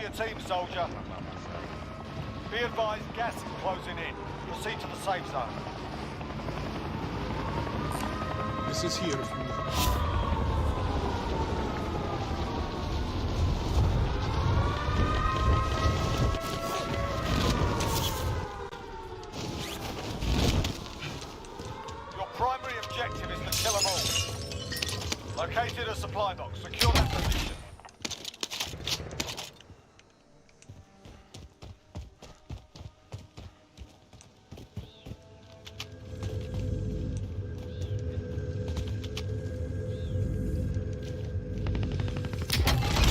your team, soldier. Be advised, gas is closing in. Proceed to the safe zone. This is here if you need. Your primary objective is to kill them all. Located a supply box. Secure that position.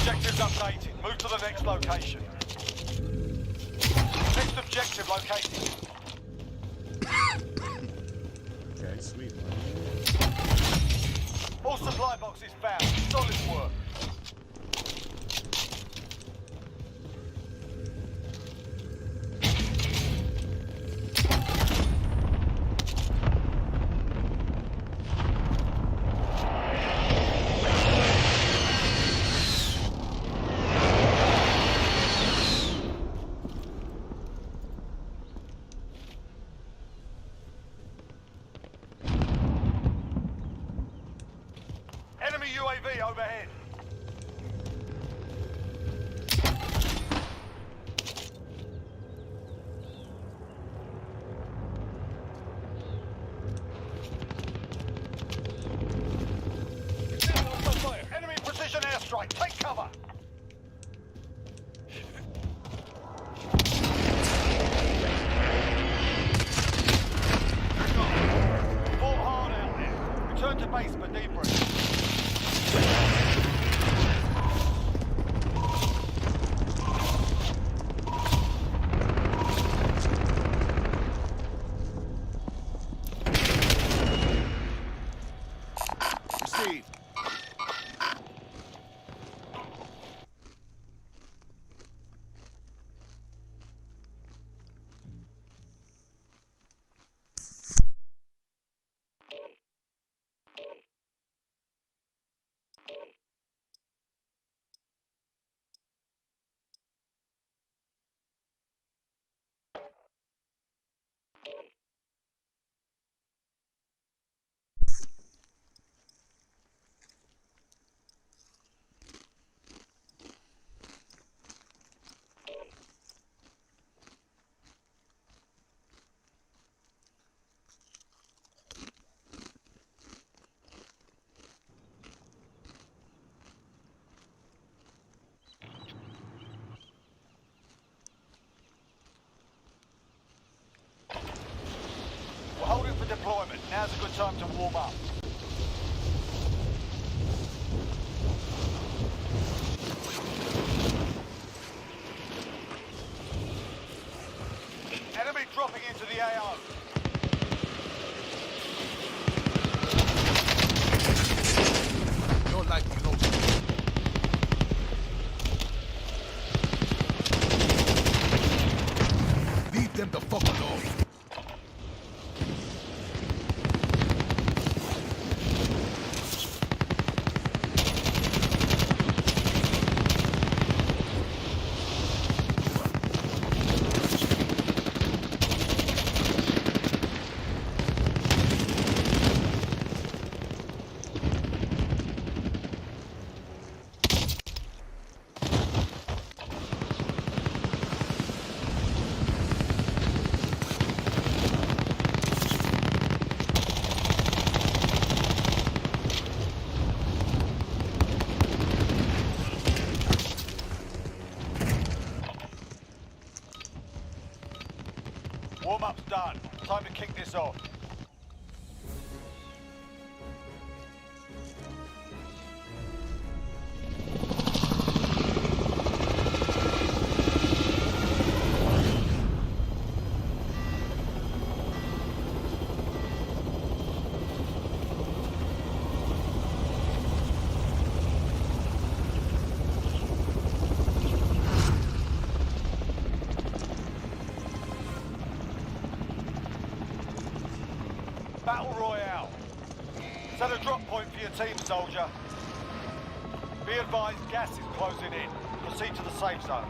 Objectives updated. Move to the next location. Next objective located. Okay, sweet. All supply boxes found. Solid work. Enemy UAV overhead. Enemy precision airstrike. Take cover. Fought hard out there. Return to base for debrief. Proceed. We're holding for deployment. Now's a good time to warm up. Enemy dropping into the AO. Don't like me, no. Leave them the fuck alone. Warm-up's done. Time to kick this off. Battle Royale. Set a drop point for your team, soldier. Be advised, gas is closing in. Proceed to the safe zone.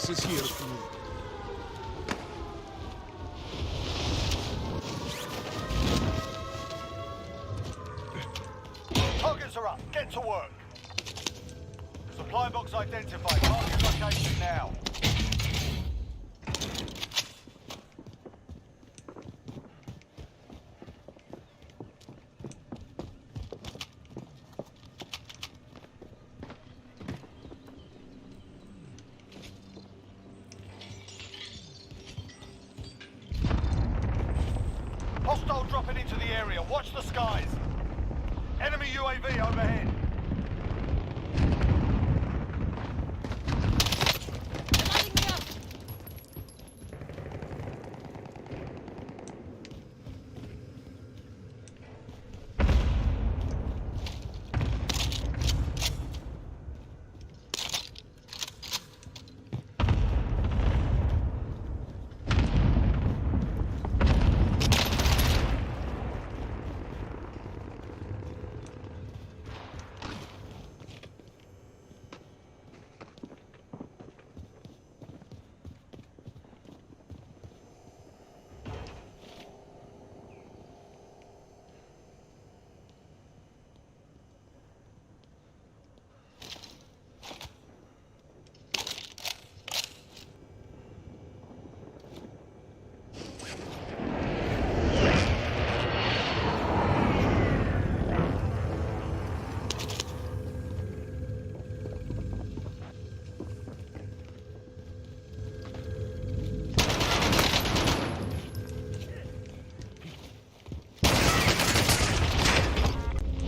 This is here for you. Targets are up. Get to work. Supply box identified. Mark your location now. Hostile dropping into the area. Watch the skies. Enemy UAV overhead. Lighting me up!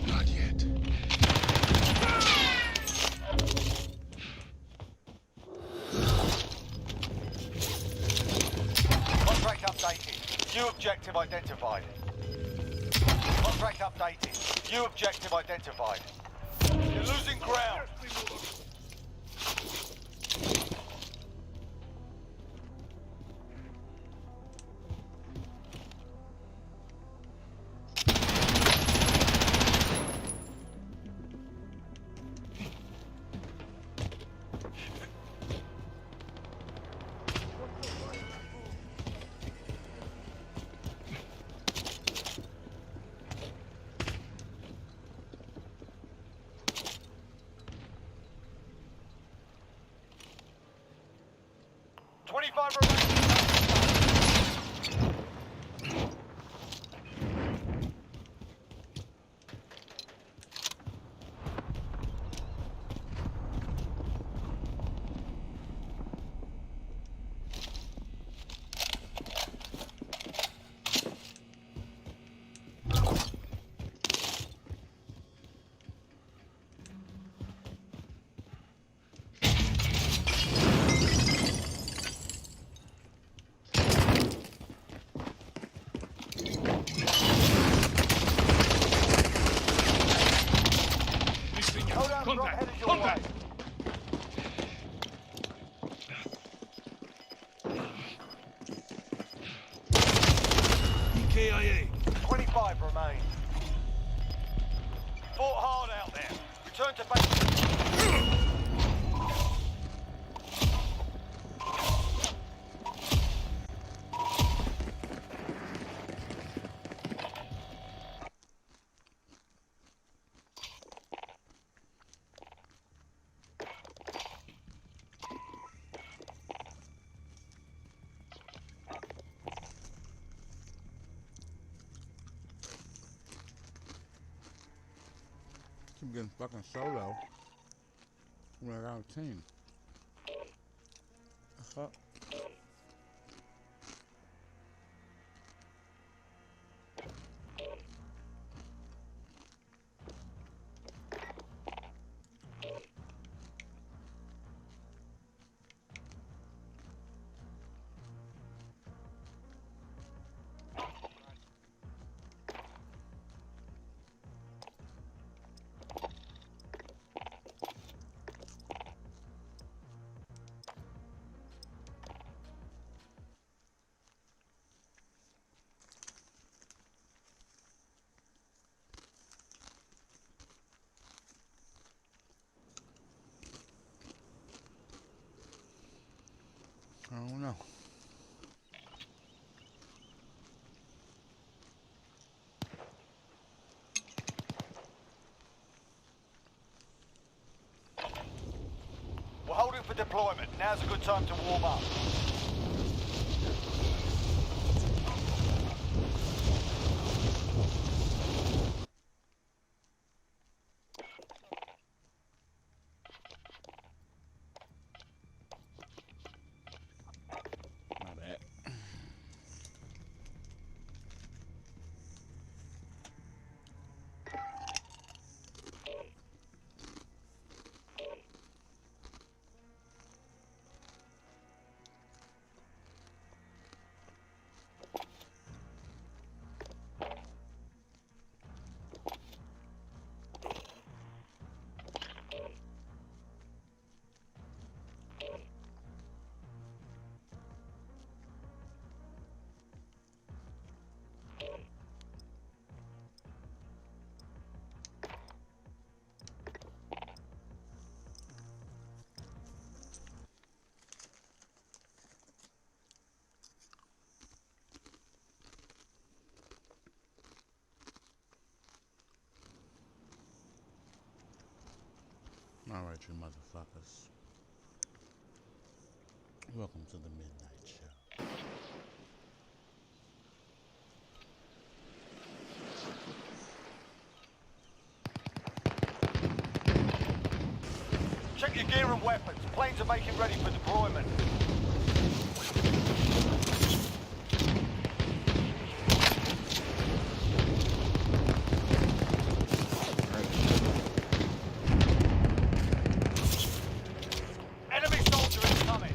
Not yet. Contract updated. New objective identified. Contract updated. New objective identified. You're losing ground. Five Contact! Contact! EKIA. 25 remain. Fought hard out there. Return to base. I'm getting fucking solo. When I got a team. deployment. Now's a good time to warm up. My bad. Alright, you motherfuckers. Welcome to the Midnight Show. Check your gear and weapons. Planes are making ready for deployment. Enemy soldier incoming.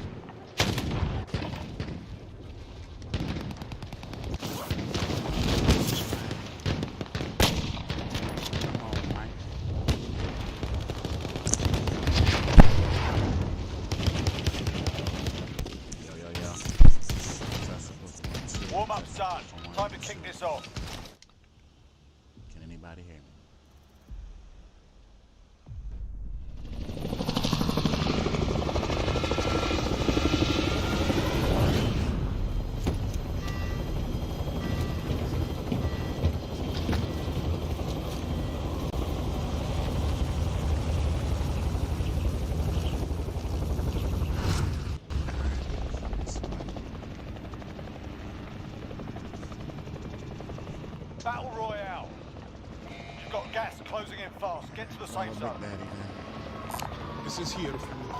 Come on, Mike. Yo. That's supposed to be two. Warm up's done. Time to kick this off. Can anybody hear me? Battle Royale. You've got gas closing in fast. Get to the safe zone. This is here for you.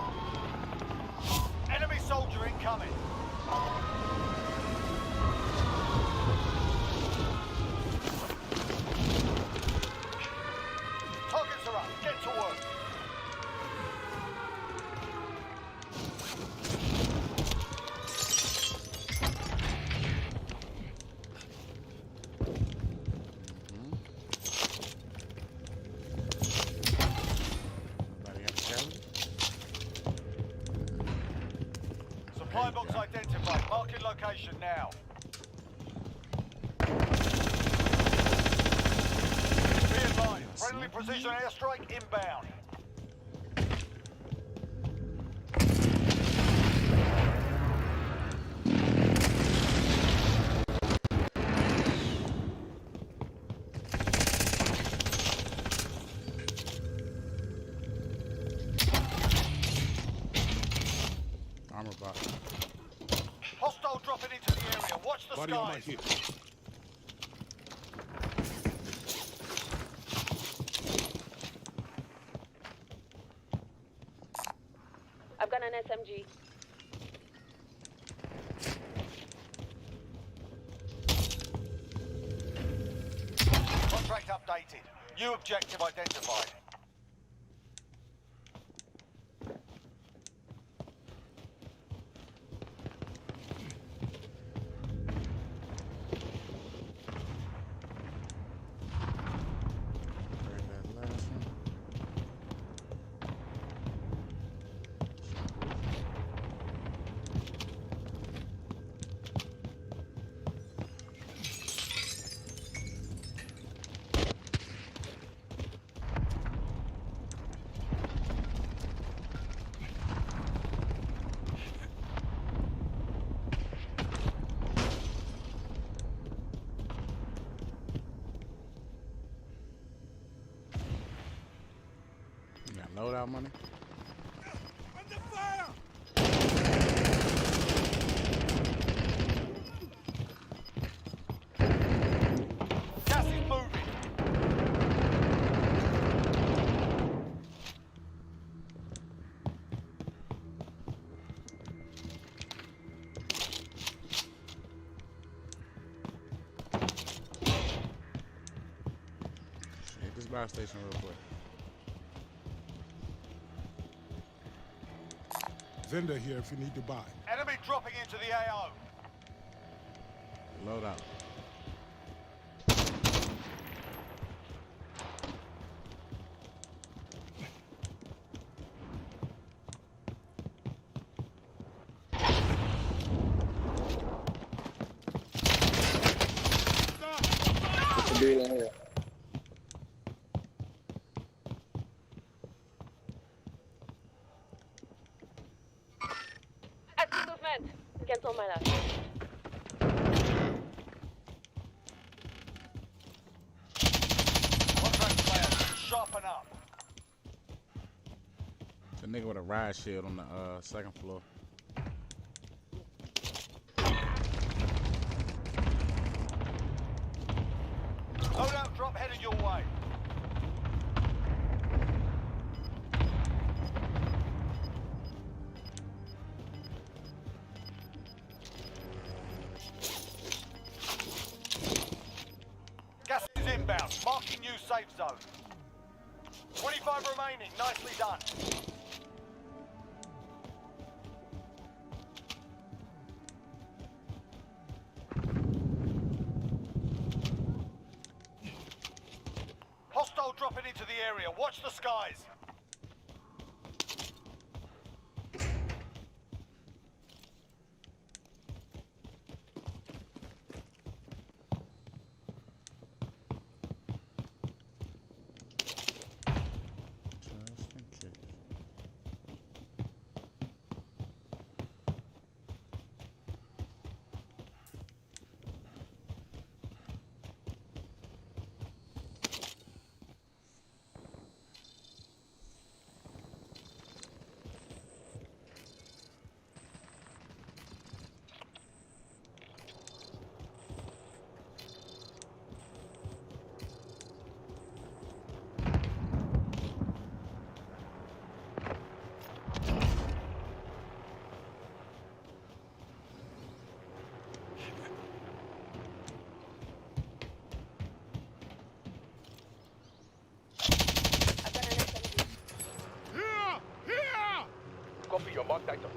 Enemy soldier incoming. Targets are up. Get to work. Nobody else telling? Supply box identified. Marking location now. Be advised. Friendly precision airstrike inbound. Armor box. Hostile dropping into the area. Watch the Body on my skies. hip. I've got an SMG. Contract updated. New objective identified. Grab that last one. You got loadout money? Under fire! this buy station real quick. Vendor here if you need to buy. Enemy dropping into the AO. Load out. I see movement. Cancel my last. Contract players, sharpen up. The nigga with a ride shield on the second floor. Loadout drop headed your way. Gas is inbound. Marking new safe zone. 25 remaining. Nicely done. Hostile dropping into the area. Watch the skies. Just in case. I've got an SMG. Here! Here! Copy your marked item.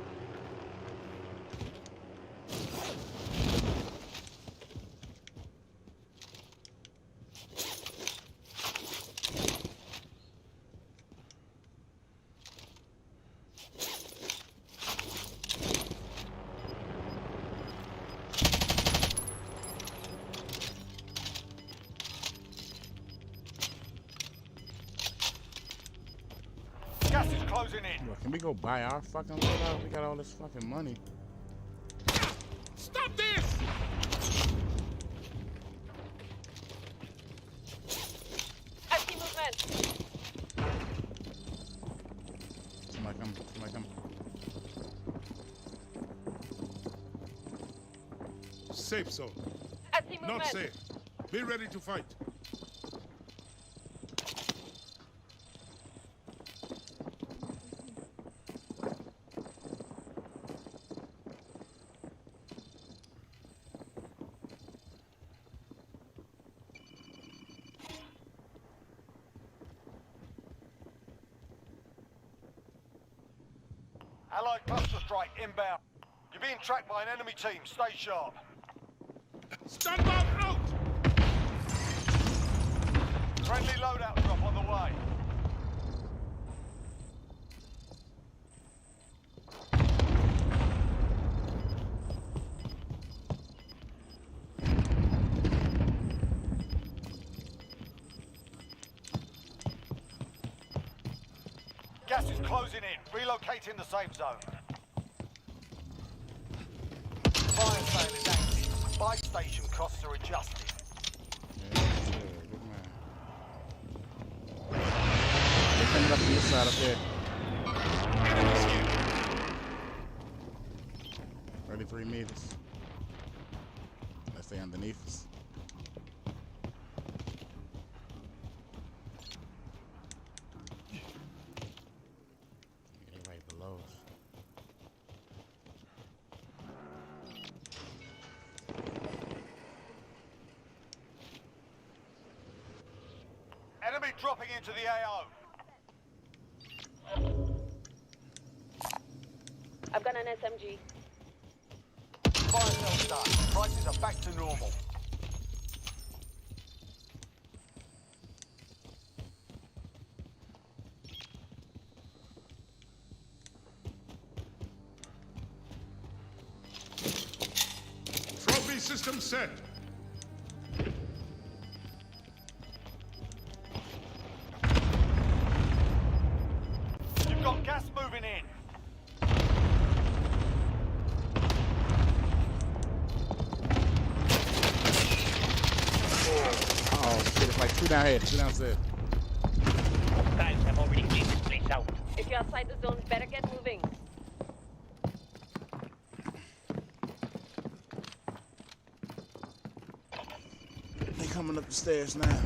Gas is closing in. Yo, can we go buy our fucking loadout? We got all this fucking money. Stop this! I see movement. Somebody come. Somebody come. Safe zone. I see movement. Not safe. Be ready to fight. Allied cluster strike inbound. You're being tracked by an enemy team. Stay sharp. Stand back out! Friendly loadout drop on the way. Gas is closing in. Relocating the safe zone. Fire sale is active. Buy station costs are adjusted. Yeah, good man. They coming up on this side up here. 33 meters. Let's stay underneath us. Yeah, right below us. Enemy dropping into the AO. I've got an SMG. Fire sales done. Prices are back to normal. Trophy system set. You've got gas moving in. Oh shit, it's like two down here, two downstairs. Guys, I've already cleaned this place out. If you're outside the zone, better get moving. They coming up the stairs now.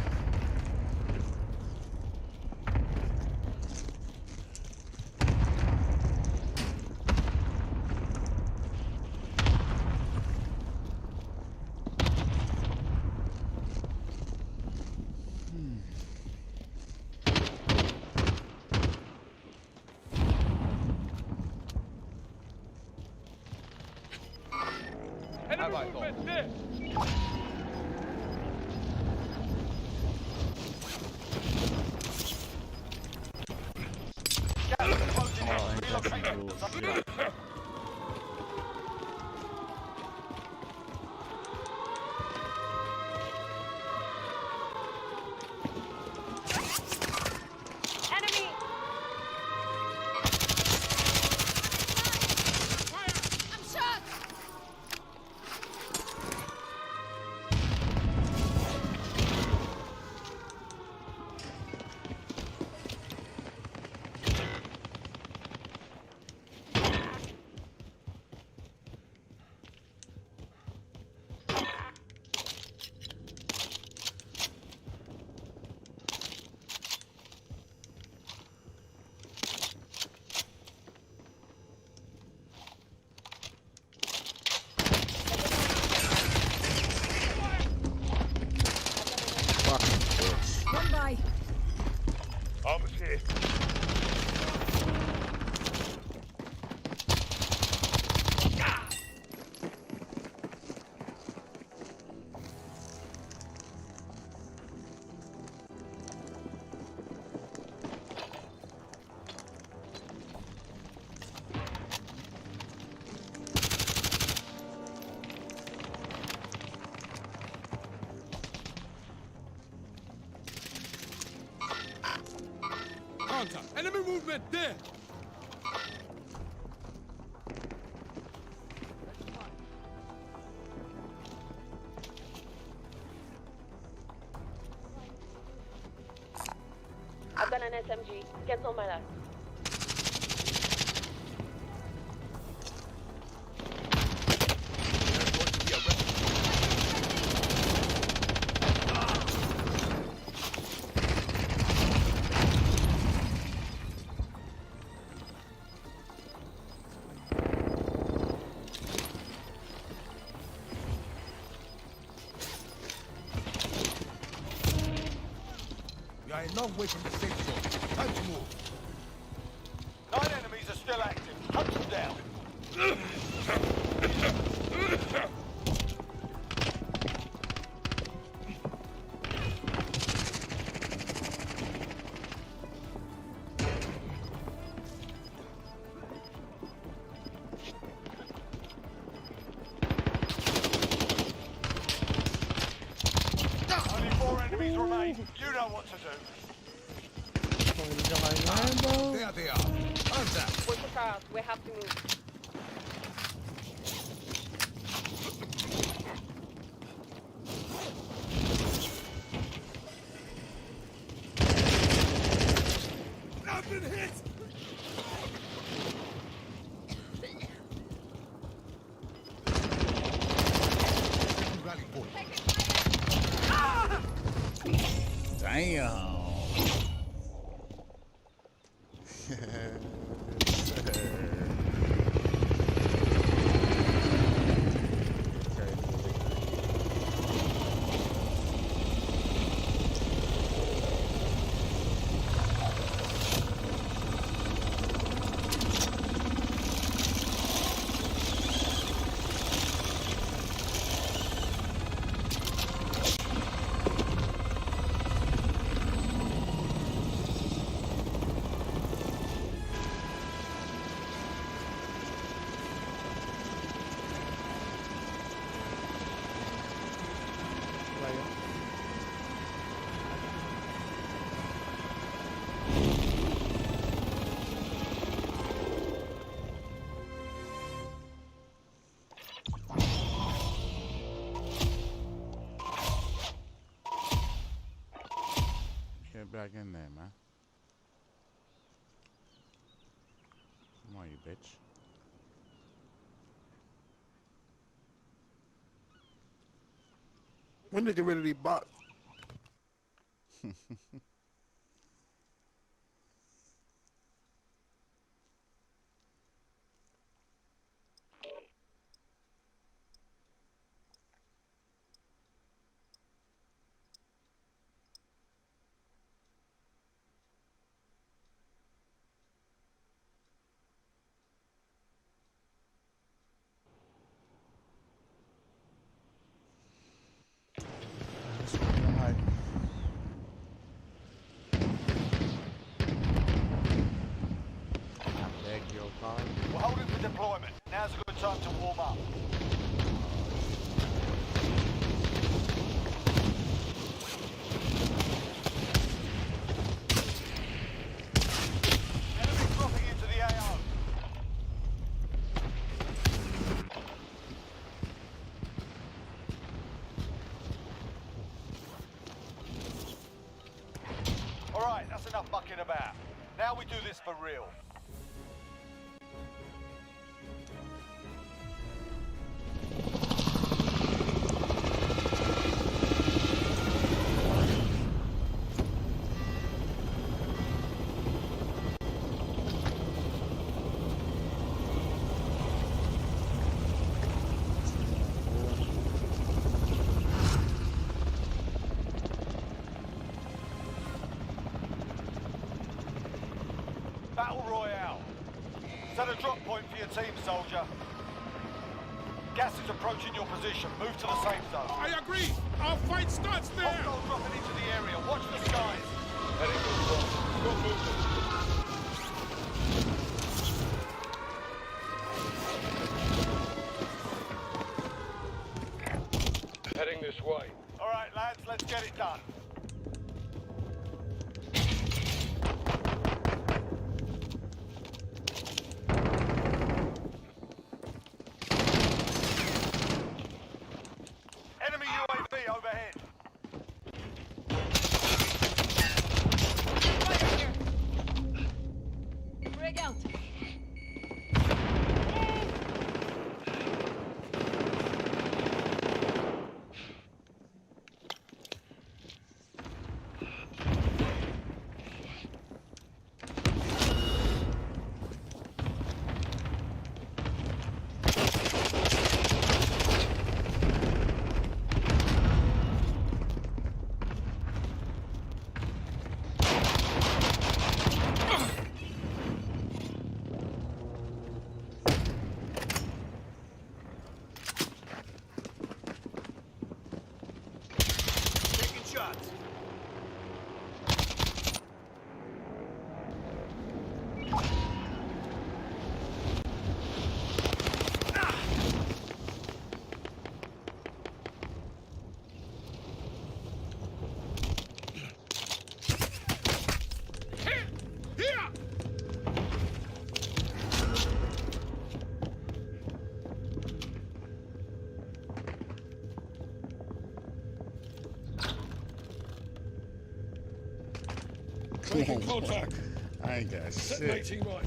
Enemy movement there. Gas is closing in. Relocating the zone. Enemy! I'm shot! Fucking bitch. One by. Almost here. Contact. Enemy movement there. I've got an SMG. Cancel my last. There's going to be a rescue. We are a long way from the safe zone. Time to move. 9 enemies are still active. Hunt them down. Only 4 enemies remain. You know what to do. There they are. Contact. Push the car out. We have to move. I've been hit. Rally point. Damn. Get back in there, man. Come on, you bitch. When they get rid of these bots? We're holding for deployment. Now's a good time to warm up. Enemy dropping into the AO. Alright, that's enough mucking about. Now we do this for real. Battle Royale. Set a drop point for your team, soldier. Gas is approaching your position. Move to the safe zone. I agree. Our fight starts there. Hostile dropping into the area. Watch the skies. Heading to the front. Good movement. Heading this way. All right, lads, let's get it done. Enemy UAV overhead. Fire here. Rig out. Taking shots. Here! Making contact. I ain't got shit. Detonating mine.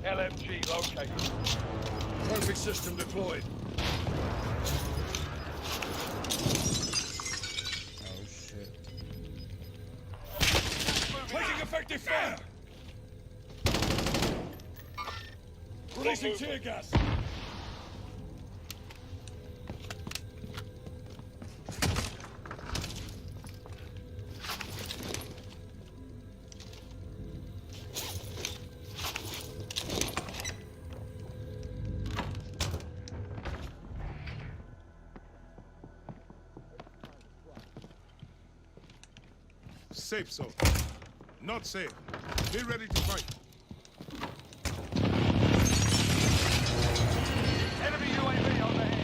LMG located. Trophy system deployed. Oh shit. Taking effective fire. Releasing tear gas. Safe zone. Not safe. Be ready to fight. Enemy UAV overhead.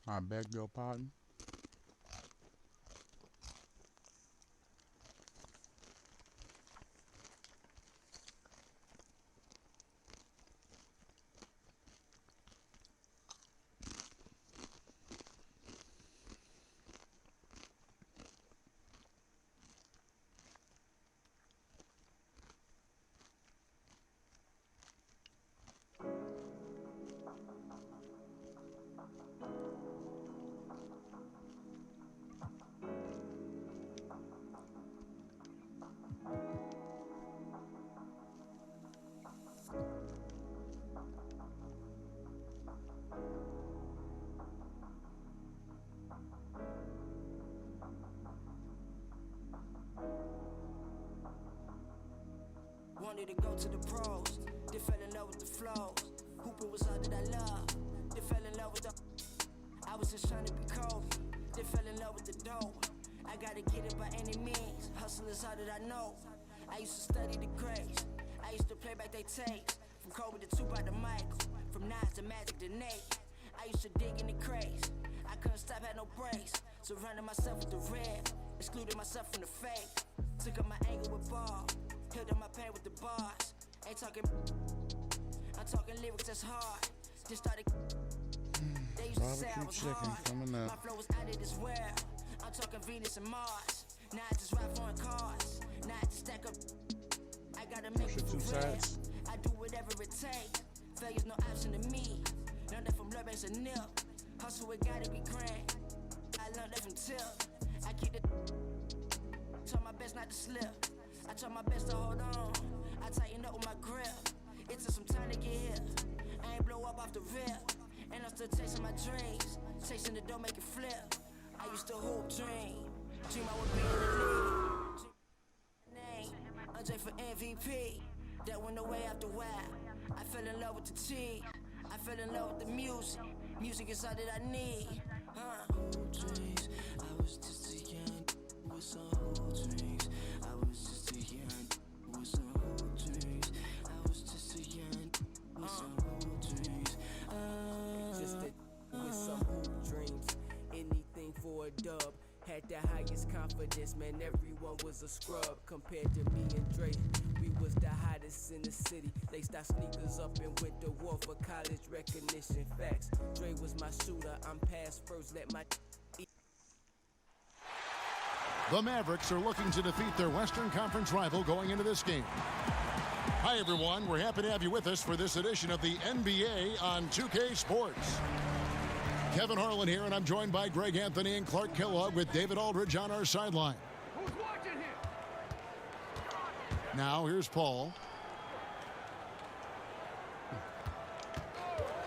I beg your pardon. Wanted to go to the pros, they fell in love with the flows. Hooping was all that I love, they fell in love with the. I was just trying to be Kobe, they fell in love with the dope. I gotta get it by any means, hustle is all that I know. I used to study the grades, I used to play back they tapes. From Kobe to Tupac to Michael, from Nas to Magic to Nate. I used to dig in the crates, I couldn't stop, had no brakes. Surrounded myself with the red, excluded myself from the fake. Took up my anger with ball, healed up my pain with the bars. Ain't talking, I'm talking lyrics that's hard. Just started. They used to say I was hard. My flow was out of this world. I'm talking Venus and Mars. Now I just ride foreign cars. Now I just stack up. I gotta make it for real. I do whatever it takes. Failure's no option to me. Learned that from Lurbanks and Nip. Hustle, it gotta be grand. I learned that from Tip. I keep the. Try my best not to slip. I try my best to hold on. I tighten up with my grip. It took some time to get here. I ain't blow up off the rip. And I'm still chasing my dreams. Chasing the door, make it flip. I used to hoop, dream I would be in the league. Name, Andre for MVP. That went away after a while. I fell in love with the cheese. I fell in love with the music. Music is all that I need. Dreams. I was just a young with some whole dreams. I was just a young with some whole dreams. I was just a young with some whole dreams. Just with some hoop dreams. Anything for a dub. Had the highest confidence, man, everyone was a scrub. Compared to me and Dre, we was the hottest in the city. Laced our sneakers up and went to war for college recognition. Facts, Dre was my shooter, I'm pass first, let my... The Mavericks are looking to defeat their Western Conference rival going into this game. Hi everyone, we're happy to have you with us for this edition of the NBA on 2K Sports. Kevin Harlan here, and I'm joined by Greg Anthony and Clark Kellogg with David Aldridge on our sideline. Who's watching here? Now, here's Paul.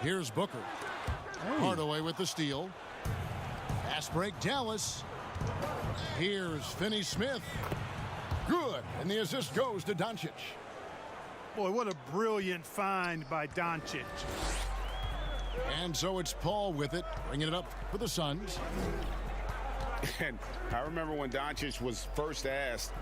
Here's Booker. Hardaway with the steal. Pass break, Dallas. Here's Finney-Smith. Good, and the assist goes to Doncic. Boy, what a brilliant find by Doncic. And so it's Paul with it, bringing it up for the Suns. And I remember when Doncic was first asked,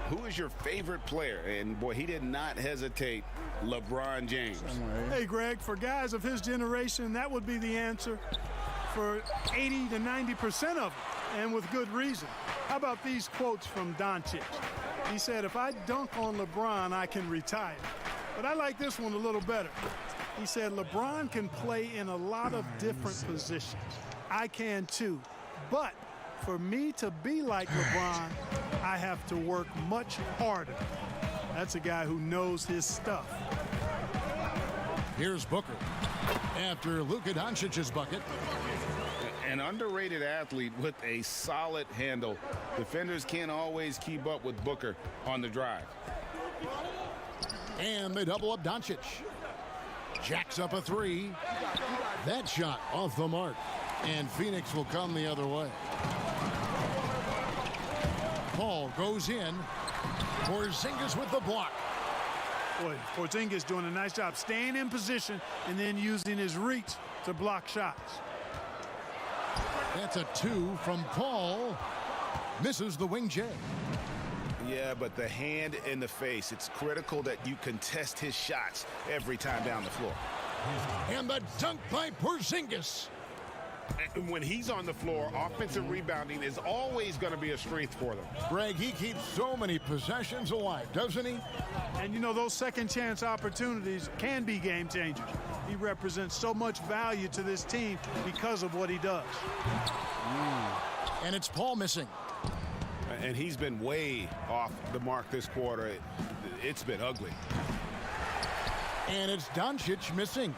who is your favorite player? And boy, he did not hesitate. LeBron James. Hey, Greg, for guys of his generation, that would be the answer for 80 to 90% of them, and with good reason. How about these quotes from Doncic? He said, if I dunk on LeBron, I can retire. But I like this one a little better. He said, LeBron can play in a lot of different positions. I can too. But for me to be like LeBron, I have to work much harder. That's a guy who knows his stuff. Here's Booker. After Luka Doncic's bucket. An underrated athlete with a solid handle. Defenders can't always keep up with Booker on the drive. And they double up Doncic. Jacks up a three. That shot off the mark. And Phoenix will come the other way. Paul goes in. Porzingis with the block. Boy, Porzingis doing a nice job staying in position and then using his reach to block shots. That's a two from Paul. Misses the wing J. Yeah, but the hand in the face, it's critical that you contest his shots every time down the floor. And the dunk by Porzingis. And when he's on the floor, offensive rebounding is always going to be a strength for them. Greg, he keeps so many possessions alive, doesn't he? And, you know, those second chance opportunities can be game changers. He represents so much value to this team because of what he does. And it's Paul missing. And he's been way off the mark this quarter. It's been ugly. And it's Doncic missing.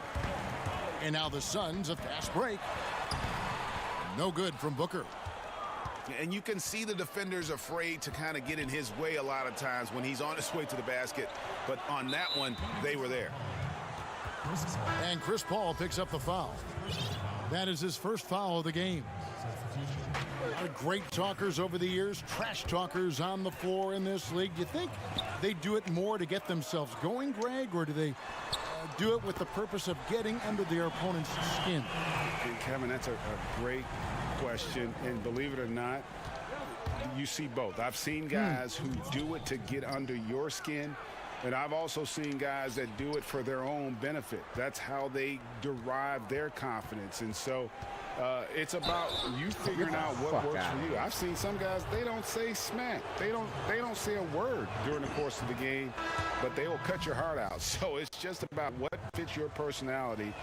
And now the Suns a fast break. No good from Booker. And you can see the defenders afraid to kind of get in his way a lot of times when he's on his way to the basket. But on that one, they were there. And Chris Paul picks up the foul. That is his first foul of the game. A lot of great talkers over the years, trash talkers on the floor in this league. Do you think they do it more to get themselves going, Greg, or do they do it with the purpose of getting under their opponent's skin? And Kevin, that's a great question. And believe it or not, you see both. I've seen guys who do it to get under your skin. And I've also seen guys that do it for their own benefit. That's how they derive their confidence. And so it's about you figuring out what works for you. I've seen some guys, they don't say smack. They don't say a word during the course of the game, but they will cut your heart out. So it's just about what fits your personality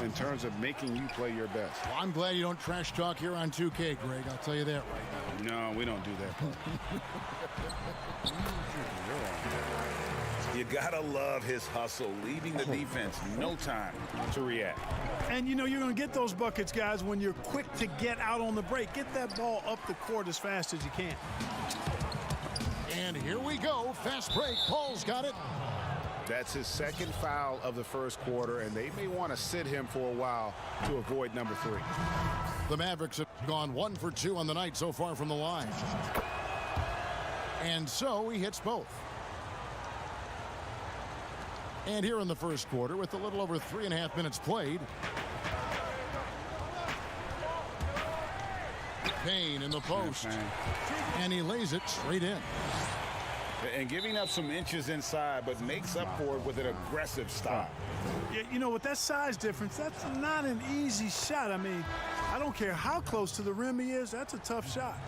in terms of making you play your best. Well, I'm glad you don't trash talk here on 2K, Greg. I'll tell you that right now. No, we don't do that. You gotta love his hustle, leaving the defense no time to react. And you know you're going to get those buckets, guys, when you're quick to get out on the break. Get that ball up the court as fast as you can. And here we go. Fast break. Paul's got it. That's his second foul of the first quarter, and they may want to sit him for a while to avoid number 3. The Mavericks have gone 1 for 2 on the night so far from the line. And so he hits both. And here in the first quarter, with a little over 3.5 minutes played, Payne in the post, and he lays it straight in. And giving up some inches inside, but makes up for it with an aggressive stop. Yeah, you know, with that size difference, that's not an easy shot. I mean, I don't care how close to the rim he is, that's a tough shot.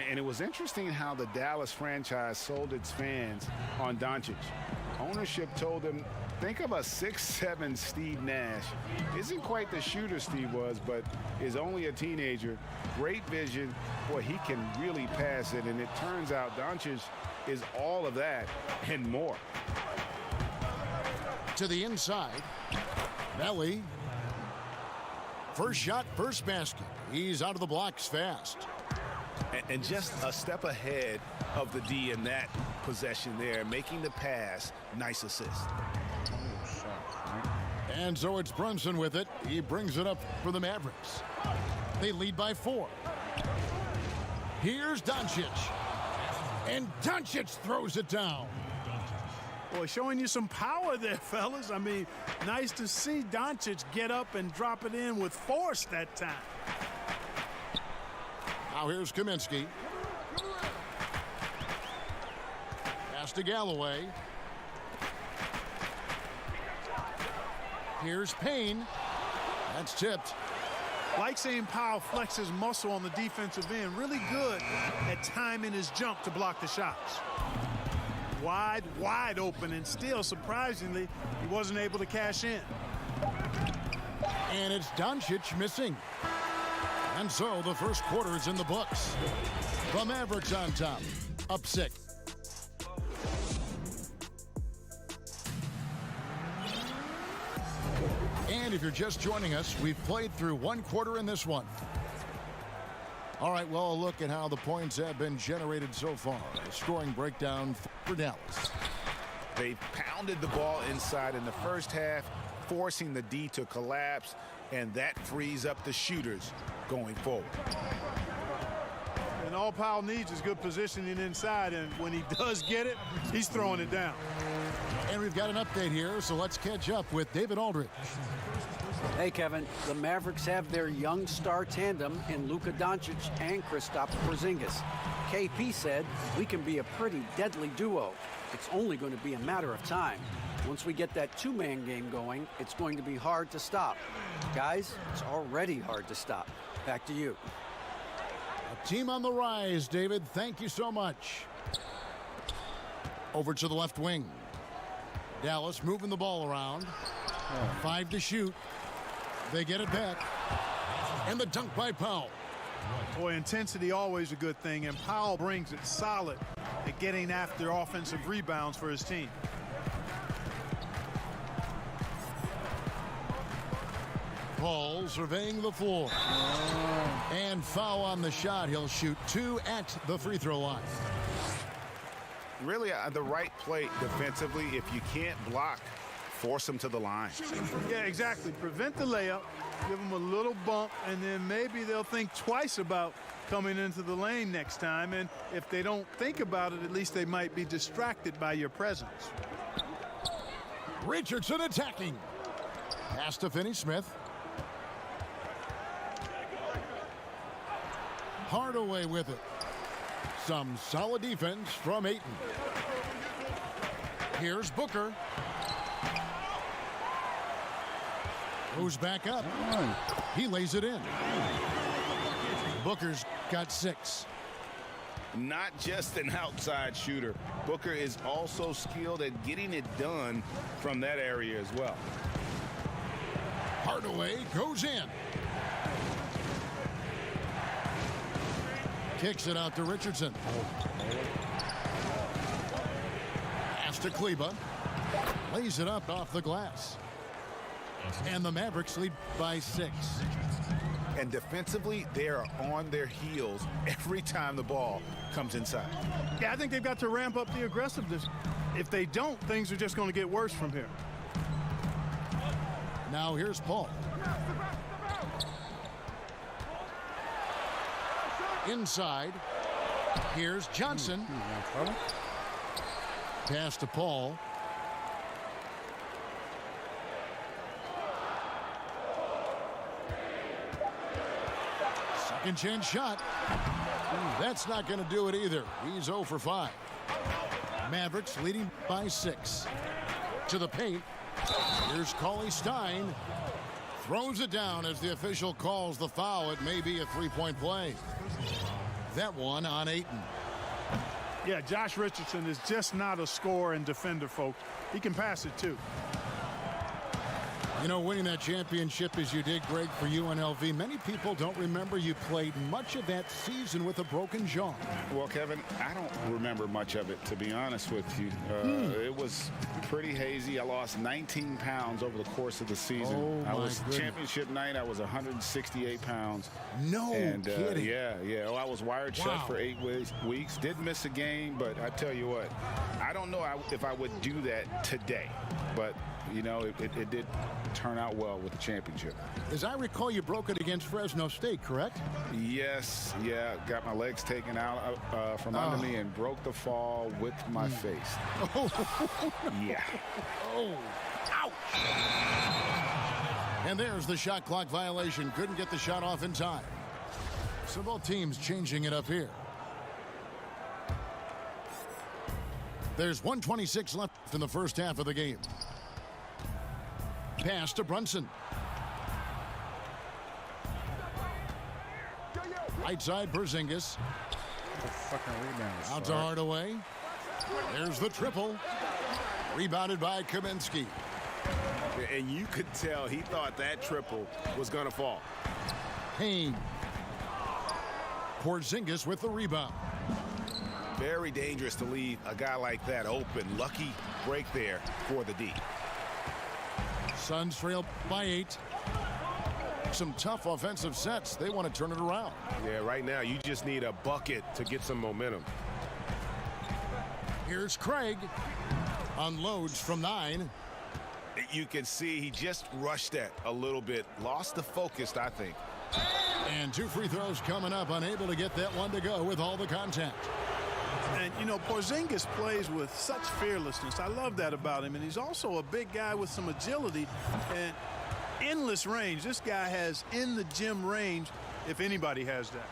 And it was interesting how the Dallas franchise sold its fans on Doncic. Ownership told them, think of a 6'7" Steve Nash. Isn't quite the shooter Steve was, but is only a teenager. Great vision. Boy, he can really pass it. And it turns out Doncic is all of that and more. To the inside. Belly. First shot, first basket. He's out of the blocks fast. And just a step ahead of the D in that possession there, making the pass. Nice assist. And so it's Brunson with it. He brings it up for the Mavericks. They lead by 4. Here's Doncic. And Doncic throws it down. Boy, showing you some power there, fellas. I mean, nice to see Doncic get up and drop it in with force that time. Now here's Kaminsky. Pass to Galloway. Here's Payne. That's tipped. Like seeing Powell flex his muscle on the defensive end. Really good at timing his jump to block the shots. Wide open, and still, surprisingly, he wasn't able to cash in. And it's Doncic missing. And so the first quarter is in the books. The Mavericks on top, up 6. And if you're just joining us, we've played through 1 quarter in this one. All right, well, a look at how the points have been generated so far. A scoring breakdown for Dallas. They pounded the ball inside in the first half, forcing the D to collapse, and that frees up the shooters going forward. And all Powell needs is good positioning inside, and when he does get it, he's throwing it down. And we've got an update here, so let's catch up with David Aldridge. Hey, Kevin, the Mavericks have their young star tandem in Luka Doncic and Kristaps Porzingis. KP said, we can be a pretty deadly duo. It's only going to be a matter of time. Once we get that two-man game going, it's going to be hard to stop. Guys, it's already hard to stop. Back to you. A team on the rise, David. Thank you so much. Over to the left wing. Dallas moving the ball around. 5 to shoot. They get it back. And the dunk by Powell. Boy, intensity always a good thing, and Powell brings it solid at getting after offensive rebounds for his team. Paul surveying the floor. And foul on the shot. He'll shoot 2 at the free throw line. Really, the right play defensively. If you can't block, force them to the line. Yeah, exactly. Prevent the layup, give them a little bump, and then maybe they'll think twice about coming into the lane next time. And if they don't think about it, at least they might be distracted by your presence. Richardson attacking. Pass to Finney-Smith. Hardaway with it. Some solid defense from Ayton. Here's Booker. Goes back up. He lays it in. Booker's got 6. Not just an outside shooter. Booker is also skilled at getting it done from that area as well. Hardaway goes in. Kicks it out to Richardson. Pass to Kleba. Lays it up off the glass. And the Mavericks lead by 6. And defensively, they are on their heels every time the ball comes inside. Yeah, I think they've got to ramp up the aggressiveness. If they don't, things are just going to get worse from here. Now here's Paul. Inside. Here's Johnson. Pass to Paul. Second chance shot. That's not going to do it either. He's 0 for 5. Mavericks leading by 6. To the paint. Here's Cauley-Stein. Throws it down as the official calls the foul. It may be a three-point play. That one on Ayton. Yeah, Josh Richardson is just not a scorer and defender, folks. He can pass it, too. You know, winning that championship as you did, Greg, for UNLV, many people don't remember you played much of that season with a broken jaw. Well, Kevin, I don't remember much of it, to be honest with you. It was pretty hazy. I lost 19 pounds over the course of the season. Oh, I was goodness. championship night. I was 168 pounds. No kidding. Yeah. Oh, I was wired shut for 8 weeks. Didn't miss a game, but I tell you what, I don't know if I would do that today. But, you know, it did turn out well with the championship. As I recall, you broke it against Fresno State, correct? Yes, yeah. Got my legs taken out from under me and broke the fall with my face. Yeah. Oh, ouch. And there's the shot clock violation. Couldn't get the shot off in time. So both teams changing it up here. There's 1:26 left in the first half of the game. Pass to Brunson. Right side, Porzingis. Out to Hardaway. There's the triple. Rebounded by Kaminsky. And you could tell he thought that triple was going to fall. Payne. Porzingis with the rebound. Very dangerous to leave a guy like that open. Lucky break there for the D. Suns trail by 8. Some tough offensive sets. They want to turn it around. Yeah, right now you just need a bucket to get some momentum. Here's Craig. Unloads from 9. You can see he just rushed that a little bit. Lost the focus, I think. And 2 free throws coming up. Unable to get that one to go with all the contact. And, you know, Porzingis plays with such fearlessness. I love that about him. And he's also a big guy with some agility and endless range. This guy has in the gym range, if anybody has that.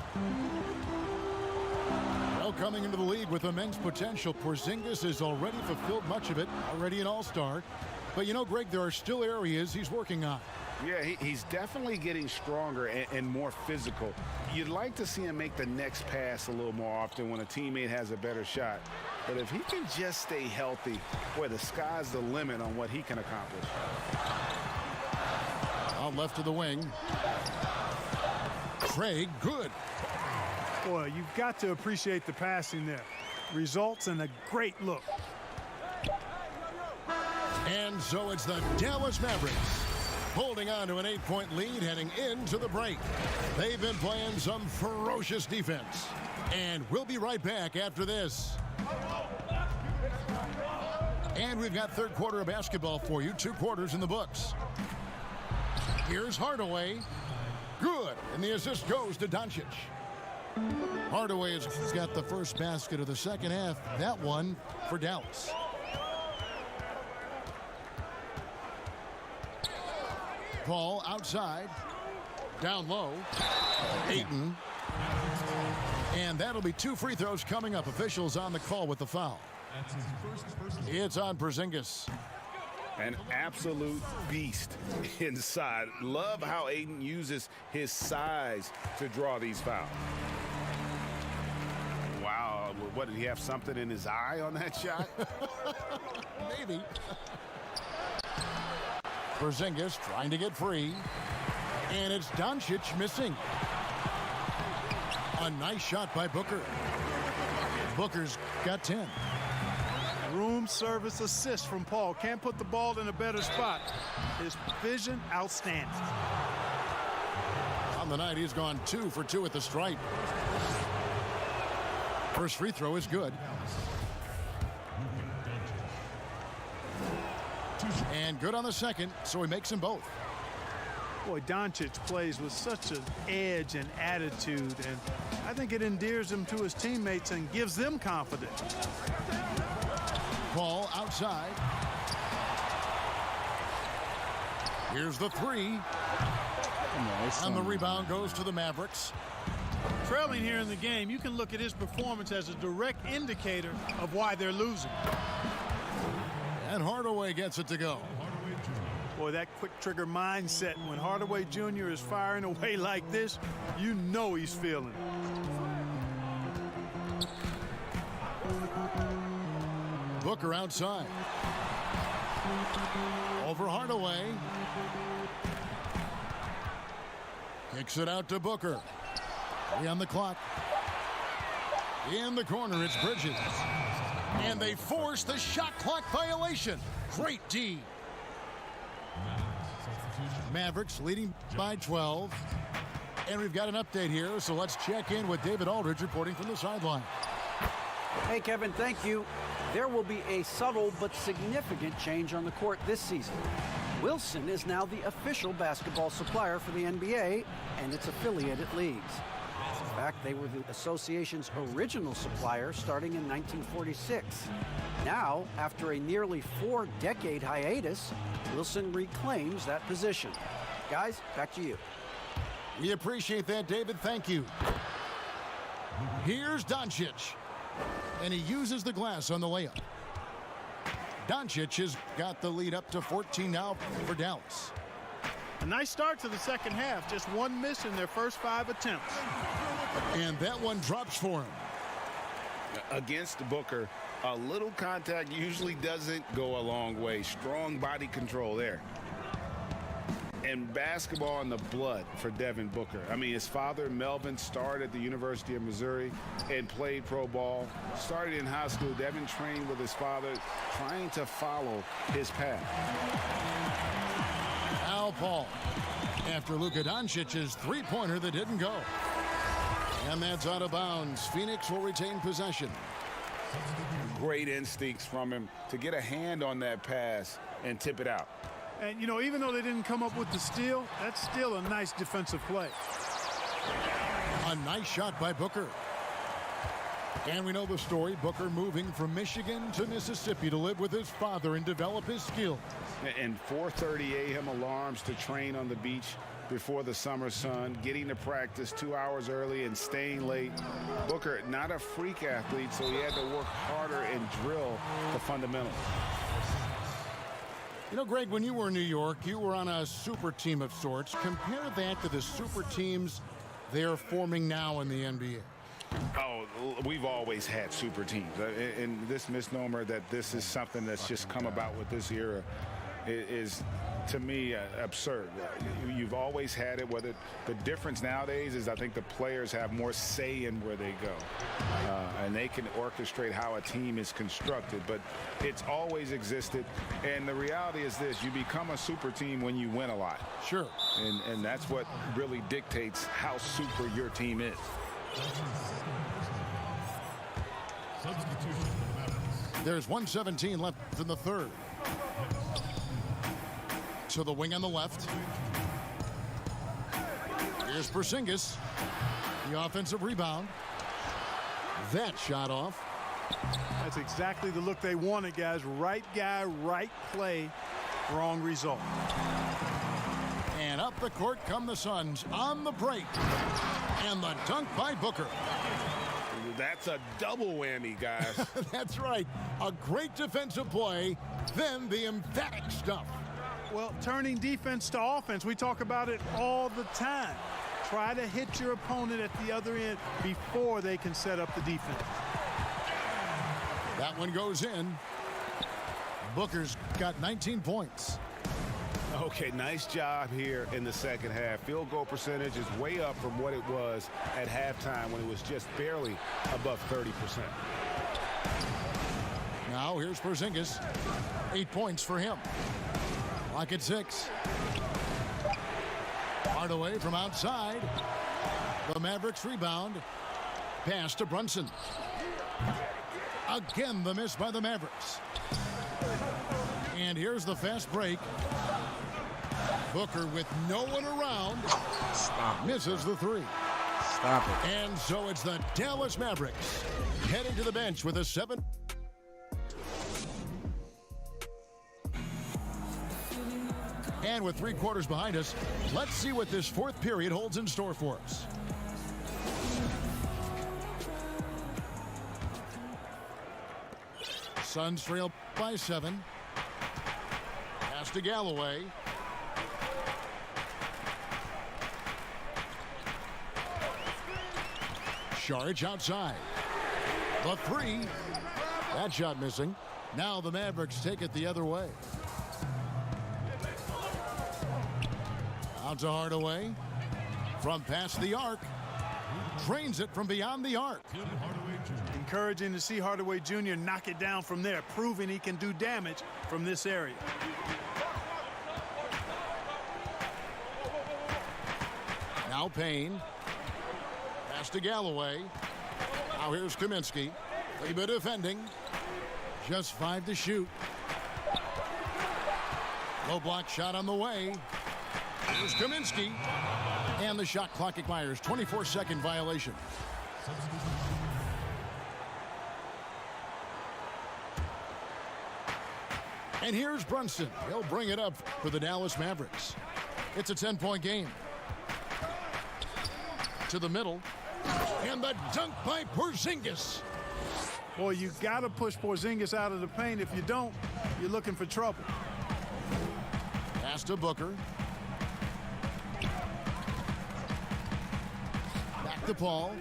Well, coming into the league with immense potential. Porzingis has already fulfilled much of it, already an all-star. But you know, Greg, there are still areas he's working on. Yeah, he's definitely getting stronger and more physical. You'd like to see him make the next pass a little more often when a teammate has a better shot. But if he can just stay healthy, boy, the sky's the limit on what he can accomplish. Out left of the wing. Craig, good. Boy, you've got to appreciate the passing there. Results in a great look. And so it's the Dallas Mavericks holding on to an 8-point lead heading into the break. They've been playing some ferocious defense. And we'll be right back after this. And we've got third quarter of basketball for you. 2 quarters in the books. Here's Hardaway. Good. And the assist goes to Doncic. Hardaway has got the first basket of the second half. That one for Dallas. Paul outside. Down low. Ayton. And that'll be 2 free throws coming up. Officials on the call with the foul. It's on Porzingis. An absolute beast inside. Love how Ayton uses his size to draw these fouls. Wow, what, did he have something in his eye on that shot? Maybe. Porzingis trying to get free. And it's Doncic missing. A nice shot by Booker. Booker's got 10. Room service assist from Paul. Can't put the ball in a better spot. His vision outstanding. On the night, he's gone 2 for 2 at the stripe. First free throw is good. And good on the second, so he makes them both. Boy, Doncic plays with such an edge and attitude, and I think it endears him to his teammates and gives them confidence. Paul outside. Here's the 3. Nice. And the rebound goes to the Mavericks. Trailing here in the game, you can look at his performance as a direct indicator of why they're losing. And Hardaway gets it to go. Boy, that quick trigger mindset, when Hardaway Jr. is firing away like this, you know he's feeling it. Booker outside. Over Hardaway. Kicks it out to Booker. 3 on the clock. In the corner, it's Bridges. And they force the shot clock violation. Great D. Mavericks leading by 12. And we've got an update here, so let's check in with David Aldridge reporting from the sideline. Hey, Kevin, thank you. There will be a subtle but significant change on the court this season. Wilson is now the official basketball supplier for the NBA and its affiliated leagues. In fact, they were the association's original supplier starting in 1946. Now, after a nearly 4-decade hiatus, Wilson reclaims that position. Guys, back to you. We appreciate that, David. Thank you. Here's Doncic. And he uses the glass on the layup. Doncic has got the lead up to 14 now for Dallas. A nice start to the second half. Just 1 miss in their first 5 attempts. And that one drops for him. Against Booker, a little contact usually doesn't go a long way. Strong body control there. And basketball in the blood for Devin Booker. I mean, his father, Melvin, started at the University of Missouri and played pro ball. Started in high school. Devin trained with his father, trying to follow his path. Al Paul after Luka Doncic's three-pointer that didn't go. And that's out of bounds. Phoenix will retain possession. Great instincts from him to get a hand on that pass and tip it out. And, you know, even though they didn't come up with the steal, that's still a nice defensive play. A nice shot by Booker. And we know the story. Booker moving from Michigan to Mississippi to live with his father and develop his skills. And 4:30 a.m. alarms to train on the beach before the summer sun, getting to practice 2 hours early and staying late. Booker, not a freak athlete, so he had to work harder and drill the fundamentals. You know, Greg, when you were in New York, you were on a super team of sorts. Compare that to the super teams they're forming now in the NBA. Oh, we've always had super teams. And this misnomer that this is something that's just come about with this era is, to me, absurd. You've always had it. Whether the difference nowadays is I think the players have more say in where they go. And they can orchestrate how a team is constructed. But it's always existed. And the reality is this. You become a super team when you win a lot. Sure. And that's what really dictates how super your team is. There's 1:17 left in the third. To the wing on the left. Here's Porzingis. The offensive rebound. That shot off. That's exactly the look they wanted, guys. Right guy, right play, wrong result. And up the court come the Suns on the break. And the dunk by Booker. That's a double whammy, guys. That's right. A great defensive play, then the emphatic stuff. Well, turning defense to offense, we talk about it all the time. Try to hit your opponent at the other end before they can set up the defense. That one goes in. Booker's got 19 points. Okay, nice job here in the second half. Field goal percentage is way up from what it was at halftime when it was just barely above 30%. Now here's Porzingis. 8 points for him. Lock at 6. Hardaway from outside. The Mavericks rebound. Pass to Brunson. Again, the miss by the Mavericks. And here's the fast break. Booker with no one around. Stop it, misses the three. Stop it. And so it's the Dallas Mavericks heading to the bench with a 7. And with 3 quarters behind us, let's see what this fourth period holds in store for us. Suns trail by 7. Pass to Galloway. Saric outside. The 3. That shot missing. Now the Mavericks take it the other way. Out to Hardaway. From past the arc. Drains it from beyond the arc. Encouraging to see Hardaway Jr. knock it down from there, proving he can do damage from this area. Now Payne. Pass to Galloway. Now here's Kaminsky. Leba defending. Just 5 to shoot. Low block shot on the way. Here's Kaminsky. And the shot clock expires. 24-second violation. And here's Brunson. He'll bring it up for the Dallas Mavericks. It's a 10-point game. To the middle. And the dunk by Porzingis. Boy, you got to push Porzingis out of the paint. If you don't, you're looking for trouble. Pass to Booker. Back to Paul.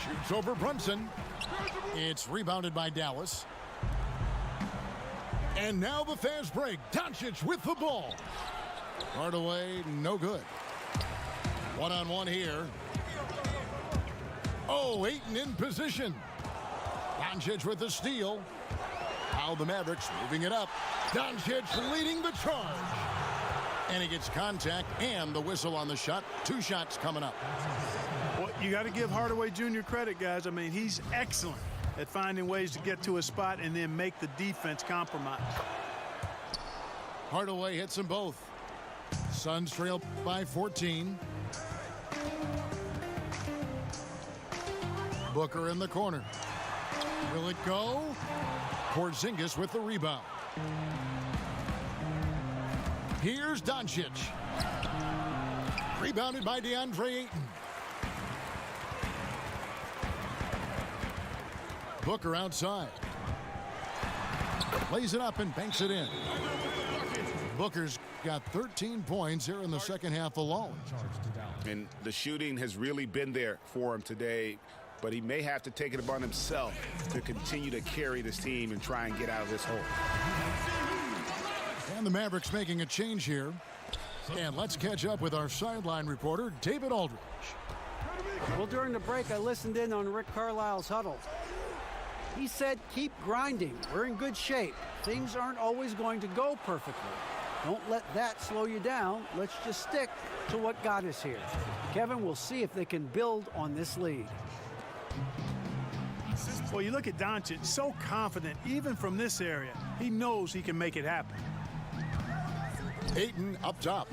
Shoots over Brunson. It's rebounded by Dallas. And now the fast break. Doncic with the ball. Hardaway, no good. One-on-one here. Oh, Ayton in position. Doncic with the steal. Now the Mavericks moving it up. Doncic leading the charge. And he gets contact and the whistle on the shot. 2 shots coming up. Well, you got to give Hardaway Jr. credit, guys. I mean, he's excellent at finding ways to get to a spot and then make the defense compromise. Hardaway hits them both. Suns trail by 14. Booker in the corner. Will it go? Porzingis with the rebound. Here's Doncic. Rebounded by DeAndre Ayton. Booker outside. Lays it up and banks it in. Booker's got 13 points here in the second half alone. And the shooting has really been there for him today, but he may have to take it upon himself to continue to carry this team and try and get out of this hole. And the Mavericks making a change here. And let's catch up with our sideline reporter, David Aldridge. Well, during the break, I listened in on Rick Carlisle's huddle. He said, keep grinding. We're in good shape. Things aren't always going to go perfectly. Don't let that slow you down. Let's just stick to what got us here. Kevin, we'll see if they can build on this lead. Well, you look at Doncic, so confident, even from this area. He knows he can make it happen. Ayton up top.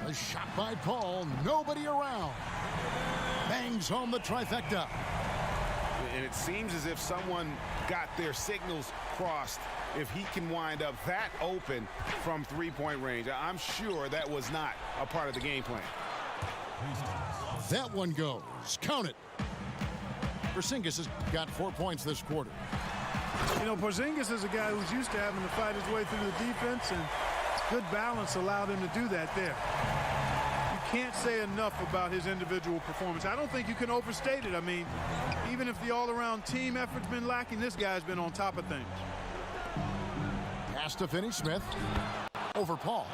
A shot by Paul. Nobody around. Bangs home the trifecta. And it seems as if someone got their signals crossed. If he can wind up that open from three-point range, I'm sure that was not a part of the game plan. That one goes. Count it. Porzingis has got 4 points this quarter. You know, Porzingis is a guy who's used to having to fight his way through the defense, and good balance allowed him to do that there. You can't say enough about his individual performance. I don't think you can overstate it. I mean, even if the all-around team effort's been lacking, this guy's been on top of things. Pass to Finney-Smith. Over Paul.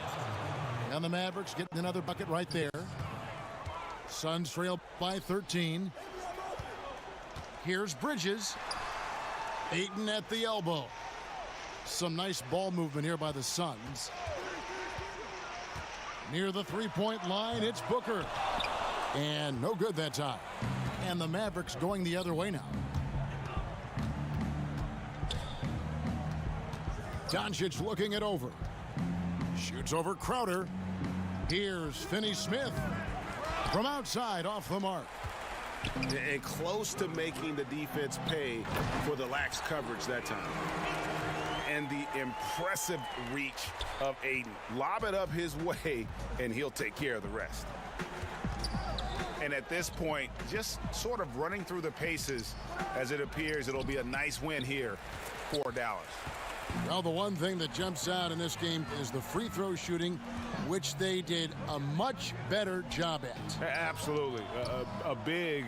And the Mavericks getting another bucket right there. Suns trail by 13. Here's Bridges. Ayton at the elbow. Some nice ball movement here by the Suns. Near the three-point line, it's Booker. And no good that time. And the Mavericks going the other way now. Doncic looking it over. Shoots over Crowder. Here's Finney-Smith. From outside, off the mark. And close to making the defense pay for the lax coverage that time. And the impressive reach of Ayton. Lob it up his way, and he'll take care of the rest. And at this point, just sort of running through the paces, as it appears it'll be a nice win here for Dallas. Well, the one thing that jumps out in this game is the free throw shooting, which they did a much better job at. Absolutely. A big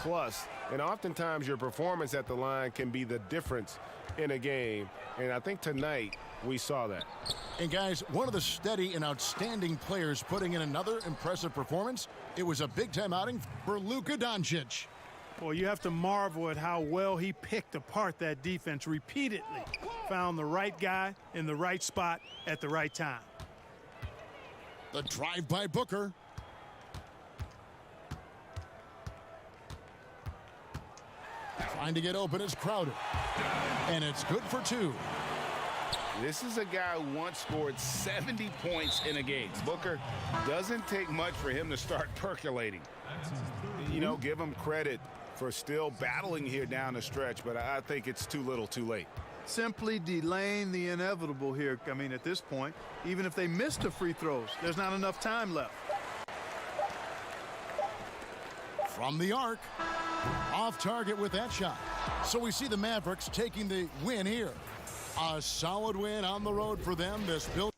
plus. And oftentimes your performance at the line can be the difference in a game. And I think tonight we saw that. And guys, one of the steady and outstanding players putting in another impressive performance. It was a big-time outing for Luka Doncic. Well, you have to marvel at how well he picked apart that defense repeatedly. Found the right guy in the right spot at the right time. The drive by Booker. Trying to get open is Crowder. And it's good for two. This is a guy who once scored 70 points in a game. Booker, doesn't take much for him to start percolating. You know, give him credit for still battling here down the stretch, but I think it's too little too late. Simply delaying the inevitable here. I mean, at this point, even if they missed the free throws, there's not enough time left. From the arc, off target with that shot. So we see the Mavericks taking the win here. A solid win on the road for them. This build.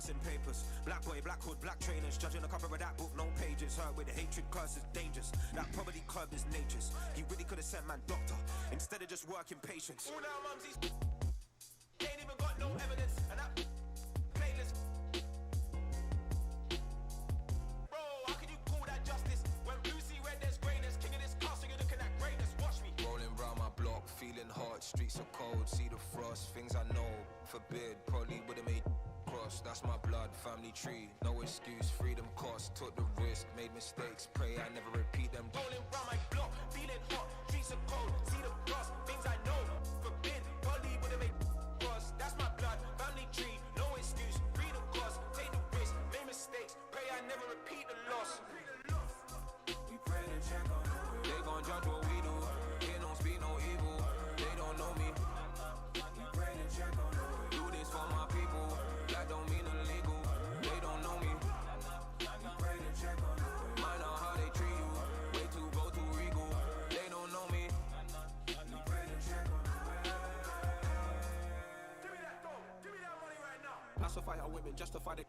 missing papers. Black boy, black hood, black trainers. Judging the cover of that book, no pages. Hurt with the hatred, curse is dangerous. That poverty curb is nature's. He really could have sent man doctor instead of just working patience. All now mumsies ain't even got no evidence. And that playlist. Bro, how can you call that justice? When blue see red, there's greyness. King of this castle, you're looking at greatness. Watch me. Rolling round my block, feeling hot. Streets are cold, see the frost. Things I know, forbid. Probably would've made cross. That's my blood, family tree. No excuse, freedom cost. Took the risk, made mistakes. Pray I never repeat them. Rolling round my block, feeling hot. Streets are cold, see the frost. Things I know, forbid. Probably would've made cross. That's my blood, family tree. No excuse, freedom cost. Take the risk, made mistakes. Pray I never repeat the loss. We pray to check on the way. They gon' judge what we do. They don't speak no evil. They don't know me. We pray to check on the way. Do this for my people. That don't mean illegal. They don't know me. We pray to check on the way. Mind out how they treat you. Way too bold, too regal. They don't know me. We pray to check on the way. Give me that dough. Give me that money right now. Pacify our women, justify the.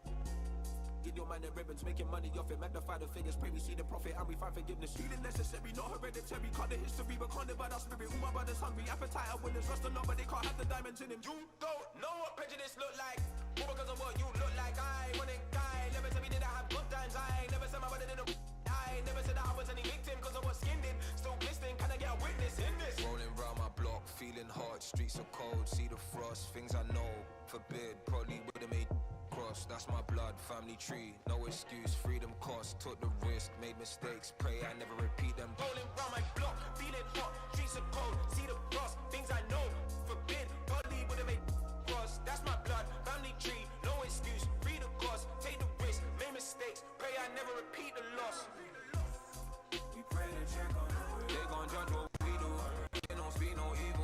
Give your man the ribbons, making money off it, magnify the figures, pray we see the profit and we find forgiveness. Feeling necessary, not hereditary, cut the history, but can't live by our spirit. All my brothers hungry, appetite of winners, rust enough, but they can't have the diamonds in him. You don't know what prejudice look like, all because of what you look like. I want it, guy, never tell me did I have good times. I never said my brother did a I never said that I was any victim, cause I was skinned in, still glistening, can I get a witness in this? Rolling round my block, feeling hot, streets are cold, see the frost, things I know, forbid, probably would've made cross. That's my blood, family tree, no excuse, freedom cost, took the risk, made mistakes, pray I never repeat them. Rolling round my block, feeling hot, streets are cold, see the frost, things I know, forbid, probably would've made cross. That's my blood, family tree, no excuse, freedom cost, take the risk, made mistakes, pray I never repeat the loss. We pray to check on the way. They gon' judge what we do, they don't speak no evil.